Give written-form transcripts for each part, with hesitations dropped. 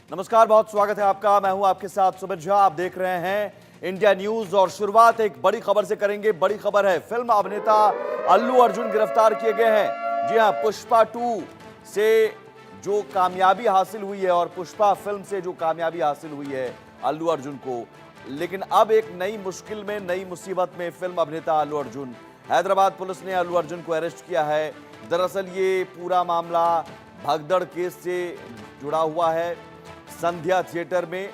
नमस्कार, बहुत स्वागत है आपका। मैं हूं आपके साथ सुमित झा। आप देख रहे हैं इंडिया न्यूज और शुरुआत एक बड़ी खबर से करेंगे। बड़ी खबर है, फिल्म अभिनेता अल्लू अर्जुन गिरफ्तार किए गए हैं। जी हां, पुष्पा 2 से जो कामयाबी हासिल हुई है और पुष्पा फिल्म से जो कामयाबी हासिल हुई है अल्लू अर्जुन को, लेकिन अब एक नई मुश्किल में, नई मुसीबत में फिल्म अभिनेता अल्लू अर्जुन। हैदराबाद पुलिस ने अल्लू अर्जुन को अरेस्ट किया है। दरअसल ये पूरा मामला भगदड़ केस से जुड़ा हुआ है। संध्या थिएटर में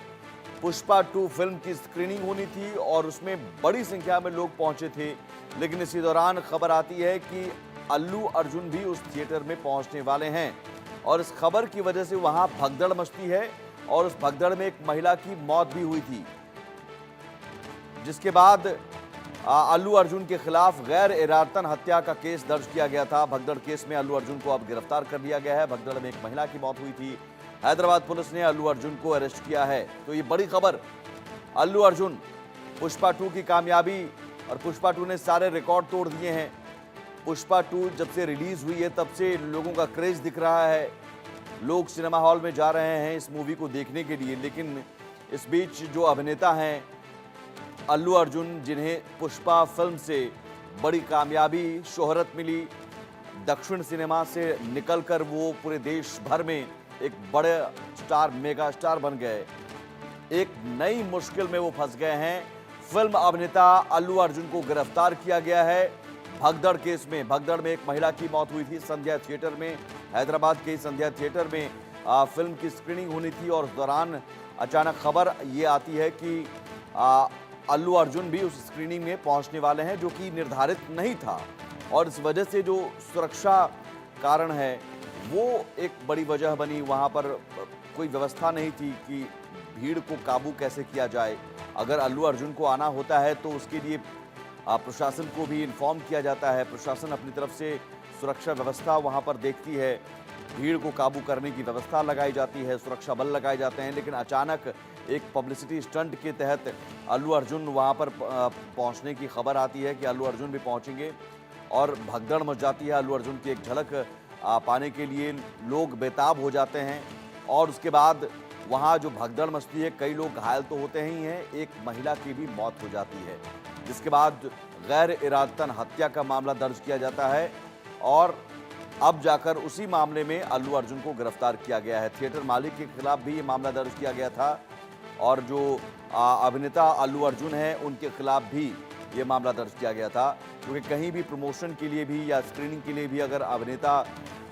पुष्पा 2 फिल्म की स्क्रीनिंग होनी थी और उसमें बड़ी संख्या में लोग पहुंचे थे, लेकिन इसी दौरान खबर आती है कि अल्लू अर्जुन भी उस थिएटर में पहुंचने वाले हैं और इस खबर की वजह से वहां भगदड़ मचती है और उस भगदड़ में एक महिला की मौत भी हुई थी, जिसके बाद अल्लू अर्जुन के खिलाफ गैर इरादतन हत्या का केस दर्ज किया गया था। भगदड़ केस में अल्लू अर्जुन को अब गिरफ्तार कर लिया गया है। भगदड़ में एक महिला की मौत हुई थी। हैदराबाद पुलिस ने अल्लू अर्जुन को अरेस्ट किया है। तो ये बड़ी खबर, अल्लू अर्जुन, पुष्पा 2 की कामयाबी, और पुष्पा 2 ने सारे रिकॉर्ड तोड़ दिए हैं। पुष्पा 2 जब से रिलीज हुई है तब से लोगों का क्रेज दिख रहा है। लोग सिनेमा हॉल में जा रहे हैं इस मूवी को देखने के लिए, लेकिन इस बीच जो अभिनेता हैं अल्लू अर्जुन, जिन्हें पुष्पा फिल्म से बड़ी कामयाबी, शोहरत मिली, दक्षिण सिनेमा से निकलकर वो पूरे देश भर में एक बड़े स्टार, मेगा स्टार बन गए, एक नई मुश्किल में वो फंस गए हैं। फिल्म अभिनेता अल्लू अर्जुन को गिरफ्तार किया गया है भगदड़ केस में। भगदड़ में एक महिला की मौत हुई थी संध्या थिएटर में। हैदराबाद के संध्या थिएटर में फिल्म की स्क्रीनिंग होनी थी और उस दौरान अचानक खबर ये आती है कि अल्लू अर्जुन भी उस स्क्रीनिंग में पहुंचने वाले हैं, जो कि निर्धारित नहीं था, और इस वजह से जो सुरक्षा कारण है वो एक बड़ी वजह बनी। वहां पर कोई व्यवस्था नहीं थी कि भीड़ को काबू कैसे किया जाए। अगर अल्लू अर्जुन को आना होता है तो उसके लिए प्रशासन को भी इन्फॉर्म किया जाता है। प्रशासन अपनी तरफ से सुरक्षा व्यवस्था वहां पर देखती है, भीड़ को काबू करने की व्यवस्था लगाई जाती है, सुरक्षा बल लगाए जाते हैं। लेकिन अचानक एक पब्लिसिटी स्टंट के तहत अल्लू अर्जुन वहां पर पहुंचने की खबर आती है कि अल्लू अर्जुन भी पहुंचेंगे और भगदड़ मच जाती है। अल्लू अर्जुन की एक झलक पाने के लिए लोग बेताब हो जाते हैं और उसके बाद वहां जो भगदड़ मचती है, कई लोग घायल तो होते ही हैं, एक महिला की भी मौत हो जाती है, जिसके बाद गैर इरादतन हत्या का मामला दर्ज किया जाता है और अब जाकर उसी मामले में अल्लू अर्जुन को गिरफ्तार किया गया है। थिएटर मालिक के खिलाफ भी ये मामला दर्ज किया गया था और जो अभिनेता अल्लू अर्जुन है उनके खिलाफ भी ये मामला दर्ज किया गया था, क्योंकि कहीं भी प्रमोशन के लिए भी या स्क्रीनिंग के लिए भी अगर अभिनेता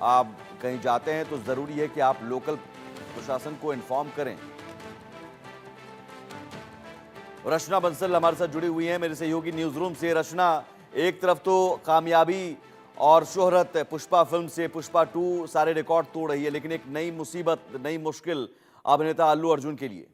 आप कहीं जाते हैं तो ज़रूरी है कि आप लोकल प्रशासन को इन्फॉर्म करें। रचना बंसल हमारे साथ जुड़ी हुई हैं मेरे सहयोगी न्यूज़ रूम से। रचना, एक तरफ तो कामयाबी और शोहरत पुष्पा फिल्म से, पुष्पा 2 सारे रिकॉर्ड तोड़ रही है, लेकिन एक नई मुसीबत, नई मुश्किल अभिनेता अल्लू अर्जुन के लिए।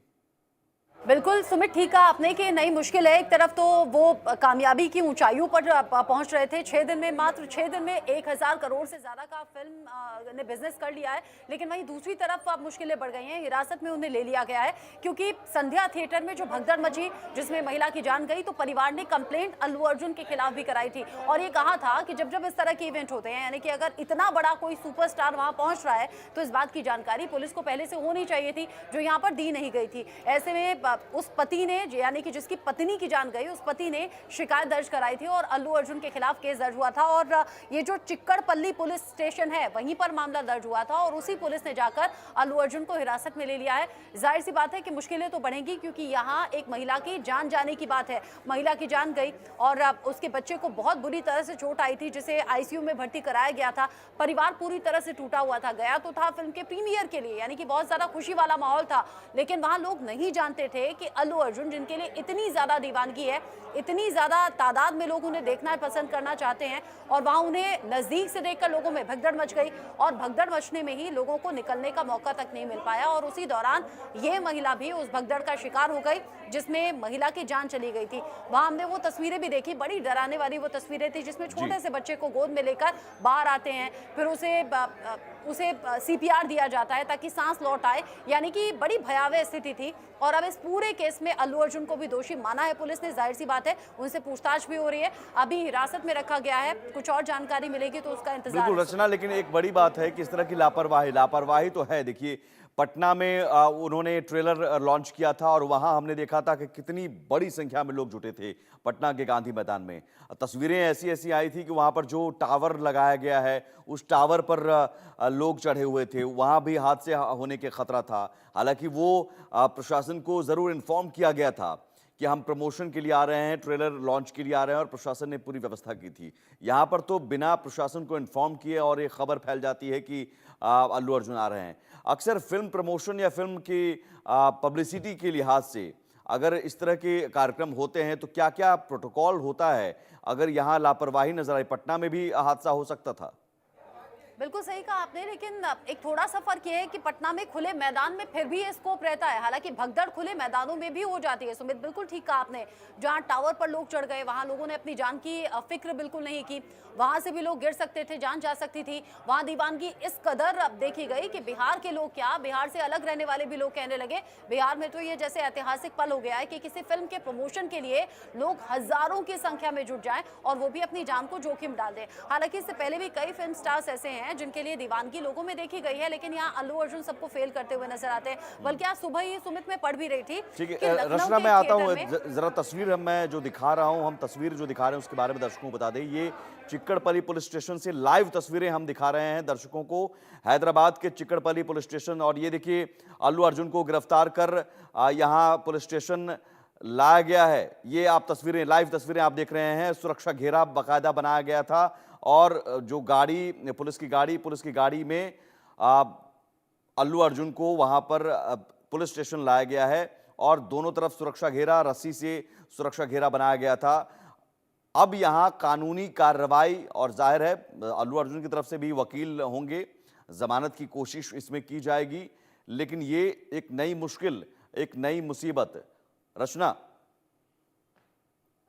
बिल्कुल सुमित, ठीक कहा आपने कि नई मुश्किल है। एक तरफ तो वो कामयाबी की ऊंचाइयों पर पहुंच रहे थे। 6 दिन में, मात्र 6 दिन में 1000 करोड़ से ज्यादा का फिल्म ने बिजनेस कर लिया है, लेकिन वहीं दूसरी तरफ अब मुश्किलें बढ़ गई हैं। हिरासत में उन्हें ले लिया गया है क्योंकि संध्या थिएटर में जो भगदड़ मची, जिसमें महिला की जान गई, तो परिवार ने कंप्लेंट अल्लू अर्जुन के खिलाफ भी कराई थी और ये कहा था कि जब जब इस तरह के इवेंट होते हैं, यानी कि अगर इतना बड़ा कोई सुपरस्टार वहां पहुंच रहा है तो इस बात की जानकारी पुलिस को पहले से होनी चाहिए थी, जो यहाँ पर दी नहीं गई थी। ऐसे में उस पति ने, यानी कि जिसकी पत्नी की जान गई, उस पति ने शिकायत दर्ज कराई थी और अल्लू अर्जुन के खिलाफ केस दर्ज हुआ था और ये जो चिक्कड़पल्ली पुलिस स्टेशन है वहीं पर मामला दर्ज हुआ था और उसी पुलिस ने जाकर अल्लू अर्जुन को हिरासत में ले लिया है। जाहिर सी बात है कि मुश्किलें तो बढ़ेंगी क्योंकि यहाँ एक महिला की जान जाने की बात है। महिला की जान गई और उसके बच्चे को बहुत बुरी तरह से चोट आई थी, जिसे आईसीयू में भर्ती कराया गया था। परिवार पूरी तरह से टूटा हुआ था। गया तो था फिल्म के प्रीमियर के लिए, यानी कि बहुत ज्यादा खुशी वाला माहौल था, लेकिन वहां लोग नहीं जानते थे कि अल्लू अर्जुन, जिनके लिए इतनी ज्यादा दीवानगी है, इतनी ज्यादा तादाद में लोग उन्हें देखना पसंद करना चाहते हैं, और वहां उन्हें नजदीक से देखकर लोगों में भगदड़ मच गई और भगदड़ मचने में ही लोगों को निकलने का मौका तक नहीं मिल पाया और उसी दौरान ये महिला भी उस भगदड़ का शिकार हो गई जिसमें महिला की जान चली गई थी। वहां हमने वो तस्वीरें भी देखी, बड़ी डराने वाली वो तस्वीरें थी जिसमें छोटे से बच्चे को गोद में लेकर बाहर आते हैं, फिर उसे सीपीआर दिया जाता है ताकि सांस लौट आए, यानी कि बड़ी भयावह स्थिति थी। और अब इस पूरे केस में अल्लू अर्जुन को भी दोषी माना है पुलिस ने। जाहिर सी बात है उनसे पूछताछ भी हो रही है, अभी हिरासत में रखा गया है। कुछ और जानकारी मिलेगी तो उसका इंतजार। बिल्कुल रचना, लेकिन एक बड़ी बात है कि इस तरह की लापरवाही तो है। देखिए, पटना में उन्होंने ट्रेलर लॉन्च किया था और वहां हमने देखा था कि कितनी बड़ी संख्या में लोग जुटे थे पटना के गांधी मैदान में। तस्वीरें ऐसी ऐसी आई थी कि वहां पर जो टावर लगाया गया है उस टावर पर लोग चढ़े हुए थे, वहां भी हादसे होने के खतरा था। हालांकि वो प्रशासन को जरूर इन्फॉर्म किया गया था कि हम प्रमोशन के लिए आ रहे हैं, ट्रेलर लॉन्च के लिए आ रहे हैं, और प्रशासन ने पूरी व्यवस्था की थी। यहाँ पर तो बिना प्रशासन को इन्फॉर्म किए और ये खबर फैल जाती है कि अल्लू अर्जुन आ रहे हैं। अक्सर फिल्म प्रमोशन या फिल्म की पब्लिसिटी के लिहाज से अगर इस तरह के कार्यक्रम होते हैं तो क्या क्या प्रोटोकॉल होता है? अगर यहाँ लापरवाही नजर आई, पटना में भी हादसा हो सकता था। बिल्कुल सही कहा आपने, लेकिन एक थोड़ा सा फर्क ये है कि पटना में खुले मैदान में फिर भी ये स्कोप रहता है, हालांकि भगदड़ खुले मैदानों में भी हो जाती है। सुमित, बिल्कुल ठीक कहा आपने, जहां टावर पर लोग चढ़ गए वहां लोगों ने अपनी जान की फिक्र बिल्कुल नहीं की, वहां से भी लोग गिर सकते थे, जान जा सकती थी। वहां दीवानगी इस कदर अब देखी गई कि बिहार के लोग क्या, बिहार से अलग रहने वाले भी लोग कहने लगे बिहार में तो ये जैसे ऐतिहासिक पल हो गया है कि किसी फिल्म के प्रमोशन के लिए लोग हजारों की संख्या में जुट जाएं और वो भी अपनी जान को जोखिम डाल दें। हालांकि इससे पहले भी कई फिल्म स्टार्स ऐसे हैं जिनके लिए दीवानगी लोगों में देखी गई है, लेकिन यहाँ अल्लू अर्जुन सबको फेल करते हुए नजर आते हैं। बल्कि आज सुबह ही सुमित में पढ़ भी रही थी। ठीक है रचना, मैं आता हूँ, जरा तस्वीर मैं जो दिखा रहा हूँ, हम तस्वीर जो दिखा रहे हैं उसके बारे में दर्शकों को बता दें। ये चिक्कड़पल्ली पुलिस स्टेशन से लाइव तस्वीरें हम दिखा रहे हैं दर्शकों को, हैदराबाद के चिक्कड़पल्ली पुलिस स्टेशन। और ये देखिए अल्लू अर्जुन को गिरफ्तार कर यहाँ पुलिस स्टेशन लाया गया है। ये आप तस्वीरें, लाइव तस्वीरें आप देख रहे हैं। सुरक्षा घेरा बाकायदा बनाया गया था और जो गाड़ी, पुलिस की गाड़ी में अल्लू अर्जुन को वहां पर पुलिस स्टेशन लाया गया है और दोनों तरफ सुरक्षा घेरा, रस्सी से सुरक्षा घेरा बनाया गया था। अब यहां कानूनी कार्रवाई, और जाहिर है अल्लू अर्जुन की तरफ से भी वकील होंगे, जमानत की कोशिश इसमें की जाएगी। लेकिन ये एक नई मुश्किल, एक नई मुसीबत। रचना,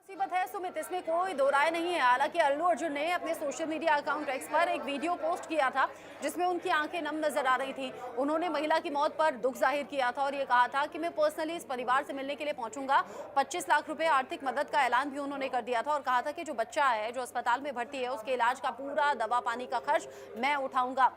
मुसीबत है सुमित, इसमें कोई दो राय नहीं है। हालांकि अल्लू अर्जुन ने अपने सोशल मीडिया अकाउंट एक्स पर एक वीडियो पोस्ट किया था जिसमें उनकी आंखें नम नजर आ रही थी। उन्होंने महिला की मौत पर दुख जाहिर किया था और ये कहा था कि मैं पर्सनली इस परिवार से मिलने के लिए पहुंचूंगा। 25 लाख रुपए आर्थिक मदद का ऐलान भी उन्होंने कर दिया था और कहा था कि जो बच्चा है, जो अस्पताल में भर्ती है, उसके इलाज का पूरा दवा पानी का खर्च मैं उठाऊंगा।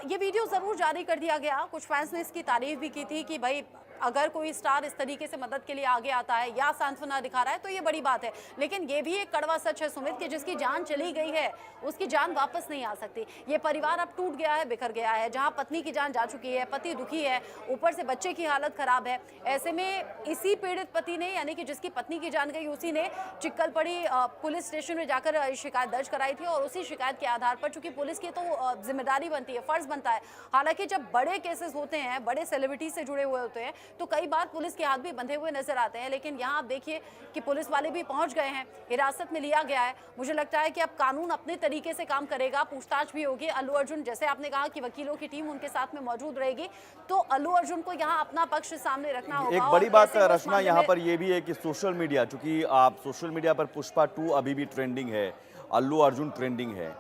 ये वीडियो जरूर जारी कर दिया गया। कुछ फैंस ने इसकी तारीफ भी की थी कि भाई अगर कोई स्टार इस तरीके से मदद के लिए आगे आता है या सांत्वना दिखा रहा है तो ये बड़ी बात है। लेकिन ये भी एक कड़वा सच है सुमित कि जिसकी जान चली गई है उसकी जान वापस नहीं आ सकती। ये परिवार अब टूट गया है, बिखर गया है। जहां पत्नी की जान जा चुकी है, पति दुखी है, ऊपर से बच्चे की हालत खराब है। ऐसे में इसी पीड़ित पति ने, यानी कि जिसकी पत्नी की जान गई, उसी ने चिक्कलपड़ी पुलिस स्टेशन में जाकर शिकायत दर्ज कराई थी और उसी शिकायत के आधार पर, चूंकि पुलिस की तो जिम्मेदारी बनती है, फर्ज बनता है, हालांकि जब बड़े केसेस होते हैं, बड़े सेलिब्रिटी से जुड़े हुए होते हैं तो कई बार पुलिस के हाथ भी बंधे हुए नजर आते हैं। लेकिन यहाँ आप देखिए कि पुलिस वाले भी पहुंच गए हैं, हिरासत में लिया गया है। मुझे लगता है कि अब कानून अपने तरीके से काम करेगा, पूछताछ भी होगी। अल्लू अर्जुन, जैसे आपने कहा कि वकीलों की टीम उनके साथ में मौजूद रहेगी, तो अल्लू अर्जुन को यहाँ अपना पक्ष सामने रखना होगा। एक बड़ी बात रचना यहाँ पर यह भी है कि सोशल मीडिया, चूंकि आप सोशल मीडिया पर पुष्पा 2 अभी भी ट्रेंडिंग है, अल्लू अर्जुन ट्रेंडिंग है।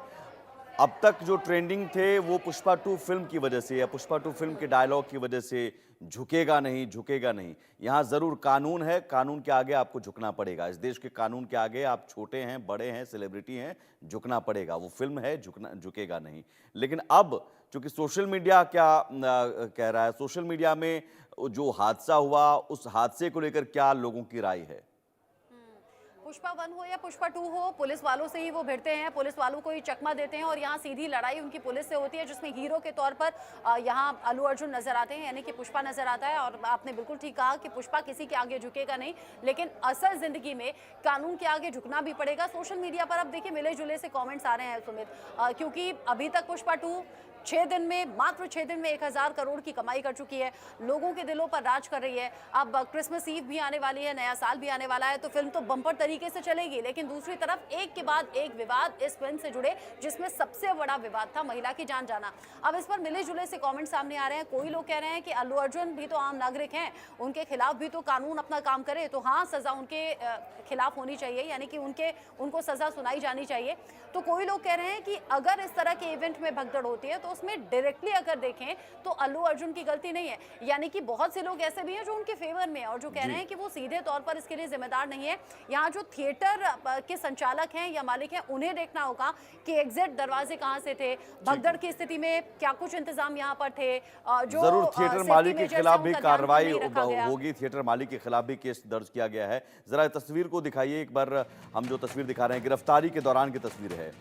अब तक जो ट्रेंडिंग थे वो पुष्पा 2 फिल्म की वजह से या पुष्पा 2 फिल्म के डायलॉग की वजह से, झुकेगा नहीं, झुकेगा नहीं। यहाँ जरूर कानून है, कानून के आगे आपको झुकना पड़ेगा। इस देश के कानून के आगे आप छोटे हैं, बड़े हैं, सेलिब्रिटी हैं, झुकना पड़ेगा। वो फिल्म है, झुकेगा नहीं। लेकिन अब चूंकि सोशल मीडिया क्या कह रहा है, सोशल मीडिया में जो हादसा हुआ उस हादसे को लेकर क्या लोगों की राय है? पुष्पा 1 हो या पुष्पा 2 हो, पुलिस वालों से ही वो भिड़ते हैं, पुलिस वालों को ही चकमा देते हैं और यहाँ सीधी लड़ाई उनकी पुलिस से होती है, जिसमें हीरो के तौर पर यहाँ अल्लू अर्जुन नजर आते हैं, यानी कि पुष्पा नजर आता है। और आपने बिल्कुल ठीक कहा कि पुष्पा किसी के आगे झुकेगा नहीं, लेकिन असल जिंदगी में कानून के आगे झुकना भी पड़ेगा। सोशल मीडिया पर अब देखिए मिले जुले से कॉमेंट्स आ रहे हैं सुमित, क्योंकि अभी तक पुष्पा 2 6 दिन में, मात्र 6 दिन में 1000 करोड़ की कमाई कर चुकी है, लोगों के दिलों पर राज कर रही है। अब क्रिसमस ईव भी आने वाली है, नया साल भी आने वाला है, तो फिल्म तो बम्पर तरीके से चलेगी। लेकिन दूसरी तरफ एक के बाद एक विवाद इस फिल्म से जुड़े, जिसमें सबसे बड़ा विवाद था महिला की जान जाना। अब इस पर मिले जुले से कमेंट सामने आ रहे हैं। कोई लोग कह रहे हैं कि अल्लू अर्जुन भी तो आम नागरिक हैं, उनके खिलाफ भी तो कानून अपना काम करे, तो हाँ, सजा उनके खिलाफ होनी चाहिए, यानी कि उनको सजा सुनाई जानी चाहिए। तो कोई लोग कह रहे हैं कि अगर इस तरह के इवेंट में भगदड़ होती है तो तो उसमें डायरेक्टली अगर देखें तो अल्लू अर्जुन की गलती नहीं है। यानी कि बहुत से लोग ऐसे भी हैं जो उनके फेवर में है और जो कह रहे हैं कि वो सीधे तौर पर इसके लिए जिम्मेदार नहीं है। यहाँ जो थिएटर के संचालक हैं या मालिक हैं उन्हें देखना होगा कि एग्जिट दरवाजे कहाँ से थे, भगदड़ की स्थिति में क्या कुछ इंतजाम यहाँ पर थे। जो जरूर थिएटर मालिक के खिलाफ भी कार्रवाई होगी, होगी, थिएटर मालिक के खिलाफ भी केस दर्ज किया गया है। जरा तस्वीर को दिखाइए एक बार, हम जो तस्वीर दिखा रहे हैं गिरफ्तारी के दौरान की तस्वीर है,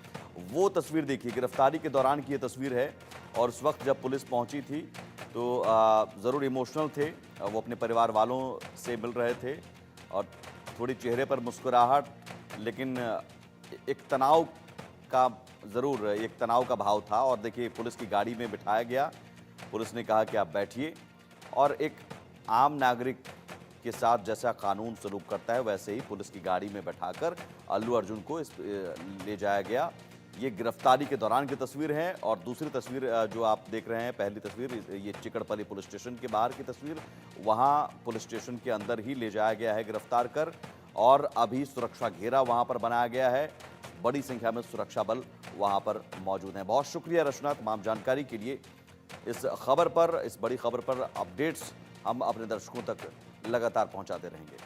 वो तस्वीर देखिए, गिरफ्तारी के दौरान की ये तस्वीर है। और उस वक्त जब पुलिस पहुंची थी तो ज़रूर इमोशनल थे, वो अपने परिवार वालों से मिल रहे थे और थोड़ी चेहरे पर मुस्कुराहट, लेकिन एक तनाव का ज़रूर एक तनाव का भाव था। और देखिए पुलिस की गाड़ी में बिठाया गया, पुलिस ने कहा कि आप बैठिए और एक आम नागरिक के साथ जैसा कानून सलूक करता है वैसे ही पुलिस की गाड़ी में बैठाकर अल्लू अर्जुन को ले जाया गया। ये गिरफ्तारी के दौरान की तस्वीर है। और दूसरी तस्वीर जो आप देख रहे हैं, पहली तस्वीर ये चिकड़पल्ली पुलिस स्टेशन के बाहर की तस्वीर, वहाँ पुलिस स्टेशन के अंदर ही ले जाया गया है गिरफ्तार कर और अभी सुरक्षा घेरा वहाँ पर बनाया गया है। बड़ी संख्या में सुरक्षा बल वहाँ पर मौजूद हैं। बहुत शुक्रिया रचना तमाम जानकारी के लिए। इस खबर पर, इस बड़ी खबर पर अपडेट्स हम अपने दर्शकों तक लगातार पहुँचाते रहेंगे।